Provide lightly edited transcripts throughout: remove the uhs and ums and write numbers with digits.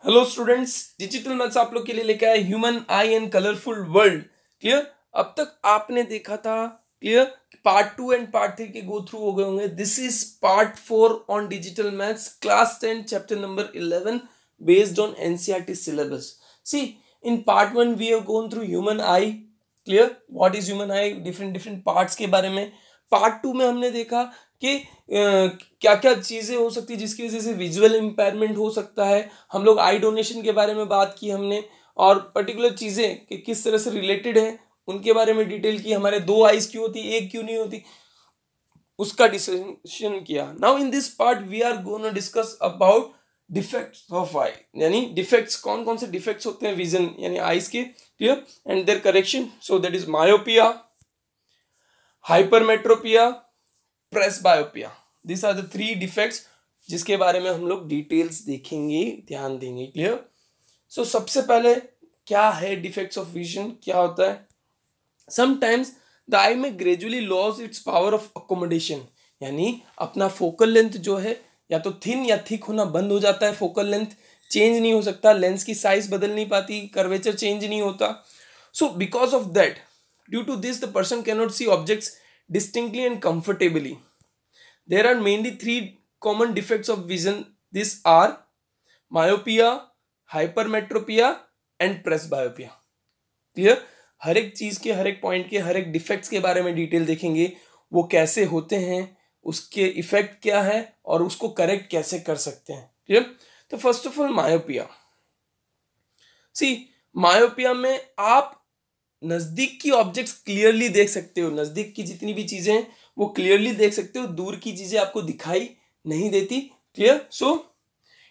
Hello students, digital maths आप लोग के लिए लेके आए human I and colourful world. Clear? अब तक आपने देखा था, क्लियर, पार्ट 2 एंड पार्ट 3 के गो थ्रू हो गए होंगे। This is part 4 on digital maths class 10 chapter number 11 based on NCERT syllabus. See, in part 1 we have gone through human eye, clear, what is human eye, different parts के बारे में। Part 2 में हमने देखा कि क्या क्या चीज़ें हो सकती है जिसकी वजह से विजुअल इम्पेयरमेंट हो सकता है। हम लोग आई डोनेशन के बारे में बात की हमने, और पर्टिकुलर चीज़ें कि किस तरह से रिलेटेड है उनके बारे में डिटेल की। हमारे 2 आईज क्यों होती, एक क्यों नहीं होती, उसका डिस्कशन किया। Now in this part we are gonna discuss about defects of eye, यानी डिफेक्ट्स, कौन कौन से डिफेक्ट्स होते हैं विजन यानी आईज के, clear, and their correction. So that is myopia, hypermetropia, presbyopia. This are the 3 defects जिसके बारे में हम लोग डिटेल्स देखेंगे, ध्यान देंगे। क्लियर? सो सबसे पहले क्या है डिफेक्ट्स ऑफ विजन, क्या होता है? समटाइम्स द आई में gradually loss it's power of accommodation, यानी अपना फोकल लेंथ जो है या तो थिन या थिक होना बंद हो जाता है। फोकल लेंथ चेंज नहीं हो सकता, लेंस की साइज बदल नहीं पाती, कर्वेचर चेंज नहीं होता। So because of that, due to this the person can not see objects distinctly and comfortably. There are mainly 3 common defects of vision. These are myopia, hypermetropia and presbyopia. Clear? हर एक चीज के, हर एक point के, हर एक defects के बारे में detail देखेंगे, वो कैसे होते हैं, उसके इफेक्ट क्या है और उसको करेक्ट कैसे कर सकते हैं। क्लियर? तो first of all myopia. See, myopia में आप नजदीक की ऑब्जेक्ट्स क्लियरली देख सकते हो, नजदीक की जितनी भी चीजें हैं वो क्लियरली देख सकते हो, दूर की चीजें आपको दिखाई नहीं देती। Clear? So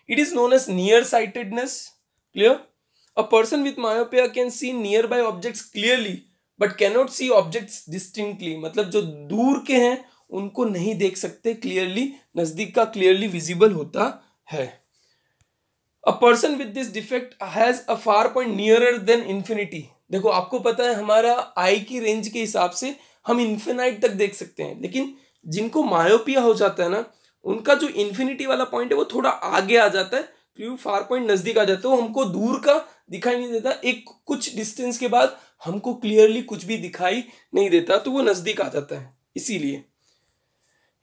it is known as near sightedness. Clear? A person with myopia can see near by objects clearly but can not see objects distinctly, मतलब जो दूर के हैं उनको नहीं देख सकते क्लियरली, नजदीक का क्लियरली विजिबल होता है। A person with this defect has a far point nearer than infinity. देखो, आपको पता है हमारा आई की रेंज के हिसाब से हम इन्फिनाइट तक देख सकते हैं, लेकिन जिनको मायोपिया हो जाता है ना, उनका जो इन्फिनिटी वाला पॉइंट है वो थोड़ा आगे आ जाता है, क्योंकि फार पॉइंट नजदीक आ जाता है, वो हमको दूर का दिखाई नहीं देता। एक कुछ डिस्टेंस के बाद हमको क्लियरली कुछ भी दिखाई नहीं देता, तो वो नजदीक आ जाता है। इसीलिए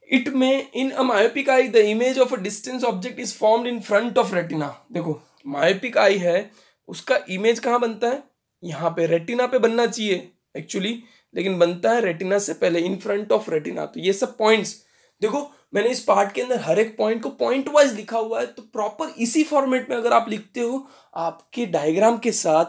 इट में in a myopic eye the image of a distance object is formed in front of retina. देखो, मायोपिक आई है, उसका इमेज कहाँ बनता है? यहाँ पे रेटिना पे बनना चाहिए एक्चुअली, लेकिन बनता है रेटिना से पहले, इन फ्रंट ऑफ रेटिना। तो ये सब पॉइंट्स देखो, मैंने इस पार्ट के अंदर हर एक पॉइंट को पॉइंट वाइज लिखा हुआ है, तो प्रॉपर इसी फॉर्मेट में अगर आप लिखते हो, आपके डायग्राम के साथ,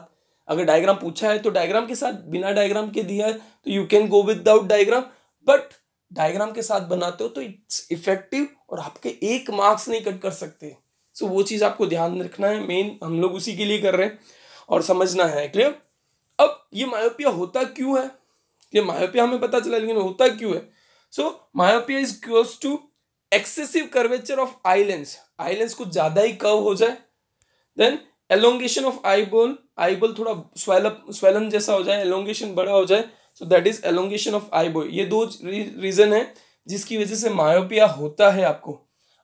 अगर डायग्राम पूछा है तो डायग्राम के साथ, बिना डायग्राम के दिया है तो you can go without diagram, but diagram के साथ बनाते हो तो इट्स इफेक्टिव और आपके 1 मार्क्स नहीं कट कर सकते। सो वो चीज आपको ध्यान रखना है, मेन हम लोग उसी के लिए कर रहे हैं और समझना है। क्लियर? अब ये मायोपिया होता क्यों है? ये मायोपिया हमें पता चला, लेकिन होता क्यों है? So myopia is close to excessive curvature of eye lens. Eye lens कुछ ज्यादा ही कर्व हो जाए, then elongation of eyeball, eyeball थोड़ा स्वेलन जैसा हो जाए, एलोंगेशन बड़ा हो जाए, so that is elongation of eyeball. ये 2 रीजन है जिसकी वजह से मायोपिया होता है आपको।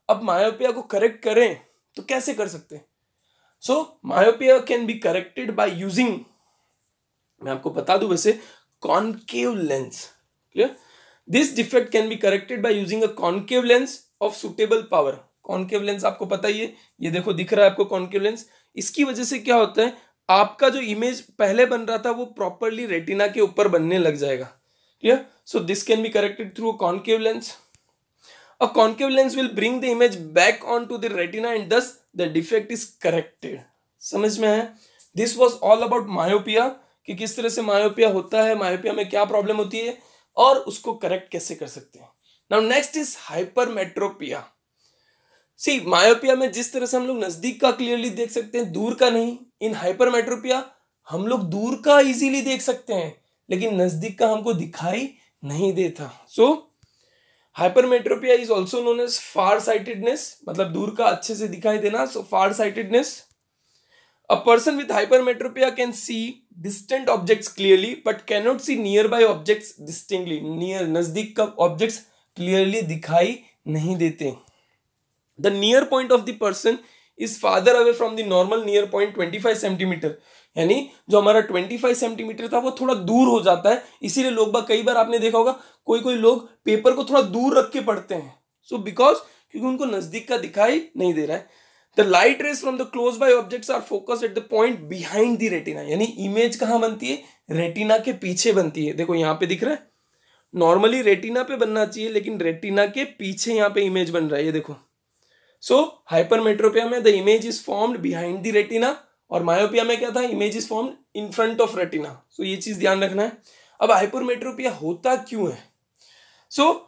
अब मायोपिया को करेक्ट करें तो कैसे कर सकते हैं? So myopia can be corrected by using, मैं आपको बता दूं वैसे, concave lens. Clear? This defect can be corrected by using a concave lens of suitable power. Concave lens आपको पता ही है, ये देखो दिख रहा है आपको कॉनकेव लेंस। इसकी वजह से क्या होता है, आपका जो इमेज पहले बन रहा था वो प्रॉपरली रेटिना के ऊपर बनने लग जाएगा। Clear? So this can be corrected through a concave lens. A concave lens will bring the image back onto the retina and thus the defect is corrected. समझ में है? This was all about myopia, कि किस तरह से myopia होता है, myopia में क्या प्रॉब्लम होती है और उसको करेक्ट कैसे कर सकते हैं। Now next is hypermetropia. See, myopia में जिस तरह से हम लोग नजदीक का क्लियरली देख सकते हैं, दूर का नहीं, इन हाइपरमेट्रोपिया हम लोग दूर का इजीली देख सकते हैं लेकिन नजदीक का हमको दिखाई नहीं देता। So hypermetropia is also known as far sightedness, मतलब दूर का अच्छे से दिखाई देना, so far sightedness. A person with hypermetropia can see distant objects clearly but cannot see nearby objects distinctly. नजदीक का objects clearly दिखाई नहीं देते. The near point of the person is farther away from the normal near point 25 centimetre. यानी जो हमारा 25 centimetre था वो थोड़ा दूर हो जाता है. इसीलिए लोग बाग कई बार आपने देखा होगा कोई लोग पेपर को थोड़ा दूर रख के पढ़ते हैं. So because क्योंकि उनको नजदीक का दिखाई नहीं दे रहा है. The light rays from the close by objects are focused at the point behind the retina. यानी इमेज कहाँ बनती है? रेटिना के पीछे बनती है. देखो यहाँ पे दिख रहा है. नॉर्मली रेटिना पे बनना चाहिए लेकिन रेटिना के पीछे यहाँ पे इमेज बन रहा है. ये देखो. सो हाइपरमेट्रोपिया में the image is formed behind the retina और मायोपिया में क्या था? Image is formed in front of retina. So ये चीज ध्यान रखना है. अब हाइपरमेट्रोपिया होता क्यों है? So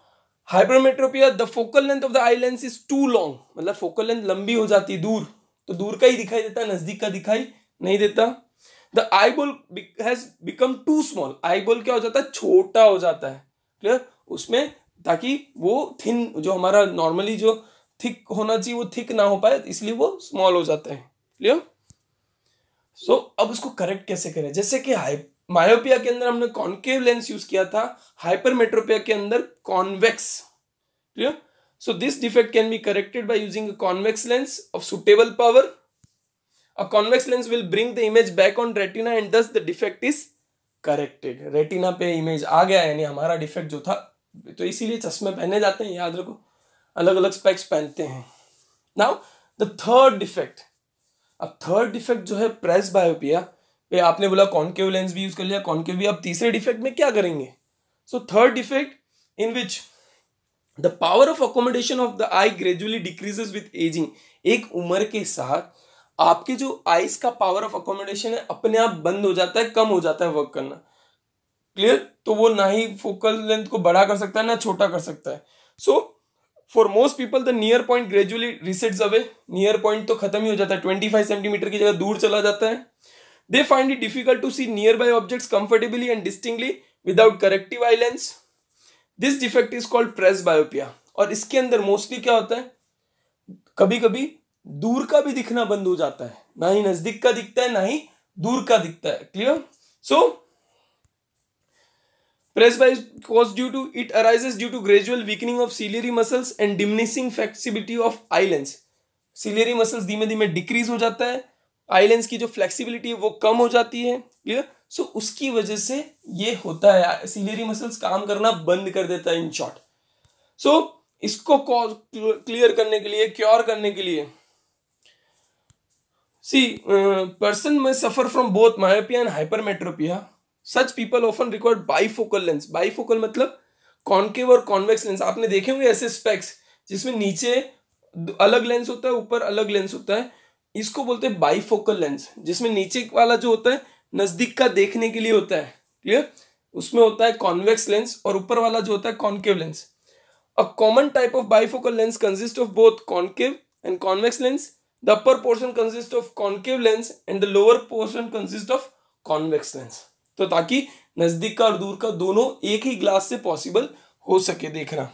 hypermetropia the focal length of the eye lens is too long. मतलब फोकल लेंथ लंबी हो जाती है दूर, तो दूर का ही दिखाई देता है, नजदीक का दिखाई नहीं देता. The eyeball has become too small. Eyeball क्या हो जाता है? छोटा हो जाता है. क्लियर? उसमें ताकि वो थिन जो हमारा नॉर्मली जो थिक होना चाहिए वो थिक ना हो पाए, इसलिए वो स्मॉल हो जाता है. क्लियर? सो अब उसको करेक्ट कैसे करें? जैसे कि मायोपिया के अंदर हमने कॉन्केव लेंस यूज किया था, हाइपरमेट्रोपिया के अंदर convex. Clear? So this defect can be corrected by using a convex lens of suitable power. A convex lens will bring the image back on retina and thus the defect is corrected. Retina पे image आ गया यानी हमारा defect जो था, तो इसीलिए चश्मे पहने जाते हैं, याद रखो, अलग अलग स्पेक्स पहनते हैं. Now the third defect. अब थर्ड डिफेक्ट जो है प्रेस बायोपिया पे आपने बोला कॉन्केव लेंस भी यूज कर लिया, कॉन्केव भी. अब तीसरे डिफेक्ट में क्या करेंगे? So third defect in which the power of accommodation of the I gradually decreases with ageing. एक उम्र के साथ आपके जो आईज का पावर ऑफ अकोमोडेशन है अपने आप बंद हो जाता है, कम हो जाता है वर्क करना. क्लियर? तो वो ना ही फोकल लेंथ को बड़ा कर सकता है ना छोटा कर सकता है. So for most people the near point gradually receipts away. Near point तो खत्म ही हो जाता है, 25 सेंटीमीटर की जगह दूर चला जाता है. They find it difficult to see nearby objects comfortably and distinctly without corrective eye lens. This defect is called presbyopia. और इसके अंदर मोस्टली क्या होता है? कभी कभी दूर का भी दिखना बंद हो जाता है, ना ही नजदीक का दिखता है ना ही दूर का दिखता है. Clear? So presbyopia caused due to it arises due to gradual weakening of ciliary muscles and diminishing flexibility of eye lens. Ciliary muscles धीमे धीमे डिक्रीज हो जाता है, आई लेंस की जो फ्लेक्सिबिलिटी है वो कम हो जाती है. क्लियर? सो उसकी वजह से ये होता है, सिलियरी मसल्स काम करना बंद कर देता है इन शॉर्ट. सो इसको क्लियर करने के लिए, क्योर करने के लिए, सी पर्सन में suffer from both myopia and hypermetropia. Such people often require bifocal lens. Bifocal मतलब कॉन्केव और कॉन्वेक्स लेंस. आपने देखे होंगे ऐसे स्पेक्स जिसमें नीचे अलग लेंस होता है, ऊपर अलग लेंस होता है. इसको बोलते हैं बाइफोकल लेंस, जिसमें नीचे वाला जो होता है नजदीक का देखने के लिए होता है. क्लियर? उसमें होता है कॉन्वेक्स लेंस और ऊपर वाला जो होता है concave lens. A common type of bifocal lens consist of both concave and convex lens. The upper portion consist of concave lens and the lower portion consist of convex lens. तो ताकि नजदीक का और दूर का दोनों एक ही ग्लास से पॉसिबल हो सके देखना.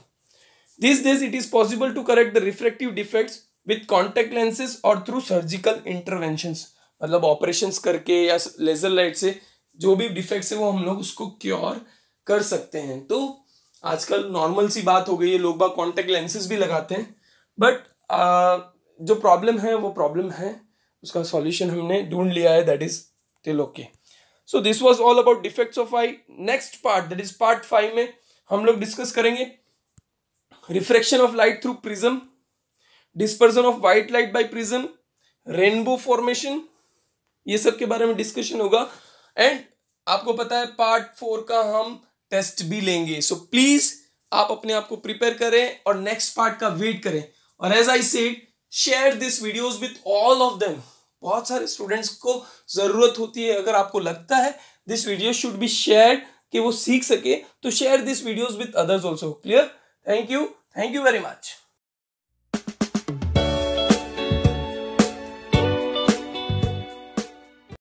These days it is possible to correct the refractive defects with contact lenses or through surgical interventions. मतलब ऑपरेशंस करके या लेजर लाइट से जो भी डिफेक्ट्स है वो हम लोग उसको क्योर कर सकते हैं. तो आजकल नॉर्मल सी बात हो गई है, लोग बाग कॉन्टेक्ट लेंसेज भी लगाते हैं. बट जो प्रॉब्लम है वो प्रॉब्लम है, उसका सॉल्यूशन हमने ढूंढ लिया है, that is till okay. So this was all about defects of I. Next part that is part 5 में हम लोग डिस्कस करेंगे refraction of light through prism, dispersion of white light by prism, rainbow formation, ये सब के बारे में discussion होगा. एंड आपको पता है पार्ट 4 का हम टेस्ट भी लेंगे. सो प्लीज आप अपने आप को प्रिपेयर करें और नेक्स्ट पार्ट का वेट करें. और as I said, share this videos with all of them. बहुत सारे स्टूडेंट्स को जरूरत होती है. अगर आपको लगता है this video should be shared कि वो सीख सके, तो share this videos with others also. Clear? Thank you very much.